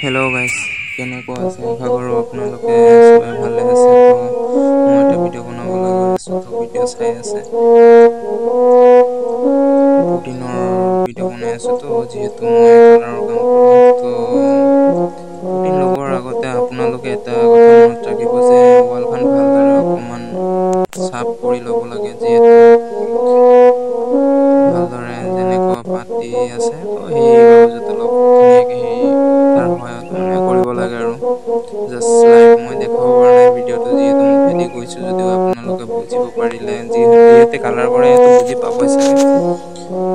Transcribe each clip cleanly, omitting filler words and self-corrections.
Hello' guys, কেনেকুৱা আছে? আশা কৰোঁ আপোনালোকে চবে ভালে আছে। তো মই এটা ভিডিঅ' বনাবলৈ গৈ আছোঁ, তো ভিডিঅ' চাই আছে। পুটিনৰ ভিডিঅ' বনাই আছোঁ, তো যিহেতু মই কালাৰৰ কাম কৰোঁ, তো পুটিন লগোৱাৰ আগতে আপোনালোকে এটা কথা মনত ৰাখিব যে ৱালখন ভালদৰে অকণমান চাফ কৰি ল'ব লাগে, যিহেতু ভালদৰে যেনেকুৱা পাতি আছে, তো সেই বাবজত অলপ ধুনীয়াকৈ তাৰ সহায়ত কৰিব লাগে আৰু জাষ্ট লাইক মই দেখাব পৰা নাই ভিডিঅ'টো, যিহেতু মুখেদি কৈছোঁ, যদিও আপোনালোকে বুজিব পাৰিলে, যিহেতু কালাৰ কৰে সেইটো বুজি পাবই চাগে।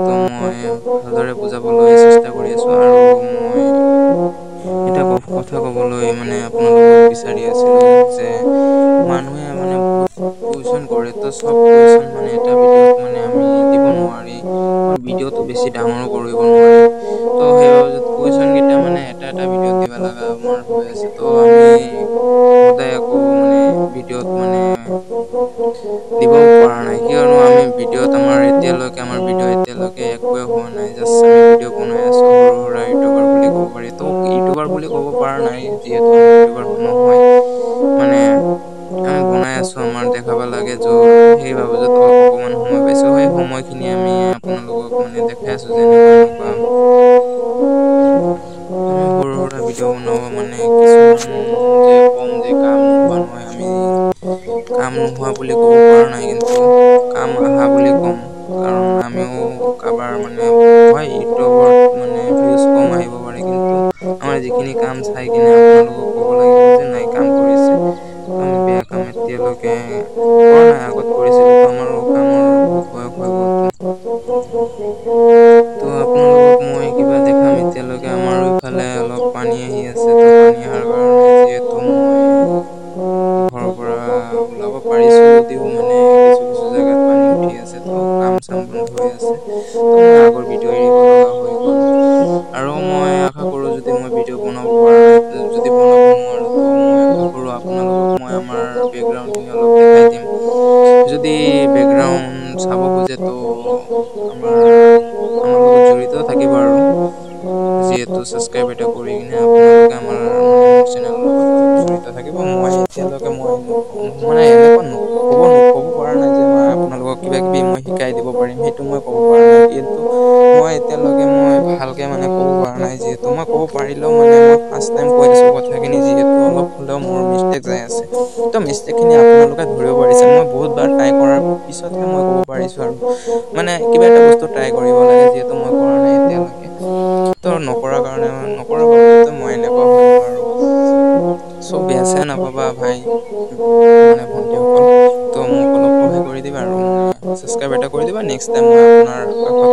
তো মই ভালদৰে বুজাবলৈ চেষ্টা কৰি আছোঁ, আৰু মই এটা কথা ক'বলৈ আপোনালোকক বিচাৰি আছিলোঁ যে মানুহে বহুত কুৱেশ্যন কৰে, তো চব কুৱেশ্যন এটা ভিডিঅ'ত আমি দিব নোৱাৰি, ভিডিঅ'টো বেছি ডাঙৰো কৰিব নোৱাৰি। তো সেইবাবে কুৱেশ্যনকেইটা এটা এটা ভিডিঅ'ত দিব লগা আমাৰ হৈ আছে। তো আমি সদায় আকৌ ভিডিঅ'ত দিব পৰা নাই, কিয়নো আমি ভিডিঅ'ত আমাৰ এতিয়ালৈকে একোৱে হোৱা নাই। জাষ্ট আমি ভিডিঅ' বনাই আছোঁ, সৰু সুৰা ইউটিউবাৰ বুলি ক'ব পাৰি। তো ইউটিউবাৰ বুলি ক'ব পৰা নাই, যিহেতু আমি ইউটিউবাৰ নহয়, আমি বনাই আছোঁ, আমাৰ দেখাব লাগে সেই বাবজত অকণমান সময় পাইছোঁ, সেই সময়খিনি আমি আপোনালোকক দেখাই আছোঁ যে এনেকুৱা আমি সৰু সুৰা ভিডিঅ' বনাব কিছুমান যে ক'ম যে কাম নোহোৱা নহয়, আমি কাম নোহোৱা বুলি ক'ব পৰা নাই, কিন্তু কাম আহা বুলি ক'ম। কাৰণ আমিও কাৰোবাৰ হয় ইউটিউবত ভিউজ কম আহিব পাৰে, কিন্তু আমাৰ যিখিনি কাম চাই কিনে আপোনালোকক ক'ব লাগিব যে নাই কাম কৰিছে। তো আমি বেয়া কাম এতিয়ালৈকে কৰা নাই, আগত কৰিছিলোঁ, তো আমাৰো কামৰ বহুত বয়স হৈ গ'লতো। তো আপোনালোকক মই কিবা দেখাম এতিয়ালৈকে। আমাৰো ইফালে অলপ পানী আহি আছে, তো পানী অহাৰ কাৰণে যিহেতু মই ঘৰৰ পৰা ওলাব পাৰিছোঁ, যদিও কিছু কিছু জেগাত পানী উঠি আছে, তো কাম চাম বন্ধ হৈ আছে, তো মই আগৰ ভিডিঅ' এৰিব লগা হৈ গ'ল। আৰু মই আশা কৰোঁ যদি মই ভিডিঅ' বনাব পৰা নাই, যদি বনাব নোৱাৰোঁ, তো মই আশা কৰোঁ আপোনালোকক মই আমাৰ বেকগ্ৰাউণ্ডখিনি অলপ দেখাই দিম। যদি বেকগ্ৰাউণ্ড চাব খোজে, তো আমাৰ লগত জড়িত থাকিব, আৰু যিহেতু ছাবস্ক্ৰাইব এটা কৰি কিনে আপোনালোকে আমাৰ মোৰ চেনেলৰ লগত অলপ জড়িত থাকিব। মই এতিয়ালৈকে এনেকুৱা ক'ব পৰা নাই যে মই আপোনালোকক কিবা কিবি মই শিকাই দিব পাৰিম, সেইটো মই ক'ব পৰা নাই, কিন্তু মই এতিয়ালৈকে ভালকৈ ক'ব পৰা নাই। যিহেতু মই ক'ব পাৰিলেও মই ফাৰ্ষ্ট টাইম কৈ আছোঁ কথাখিনি, যিহেতু অলপ হ'লেও মোৰ মিষ্টেক যাই আছে, তো মিষ্টেকখিনি আপোনালোকে ধৰিব পাৰিছে। মই বহুতবাৰ ট্ৰাই কৰাৰ পিছতহে মই ক'ব পাৰিছোঁ, আৰু কিবা এটা বস্তু ট্ৰাই কৰিব লাগে, যিহেতু মই কৰা নাই এতিয়ালৈকে, তো নকৰাৰ বাবদতে মই এনেকুৱা হৈ গ'ল। আৰু চব বেয়া চেয়া নাপাবা ভাই, ভণ্টিসকল, তো মোক অলপ সহায় কৰি দিবা, আৰু ছাবস্ক্ৰাইব এটা কৰি দিবা। নেক্সট টাইম মই আপোনাৰ কাষত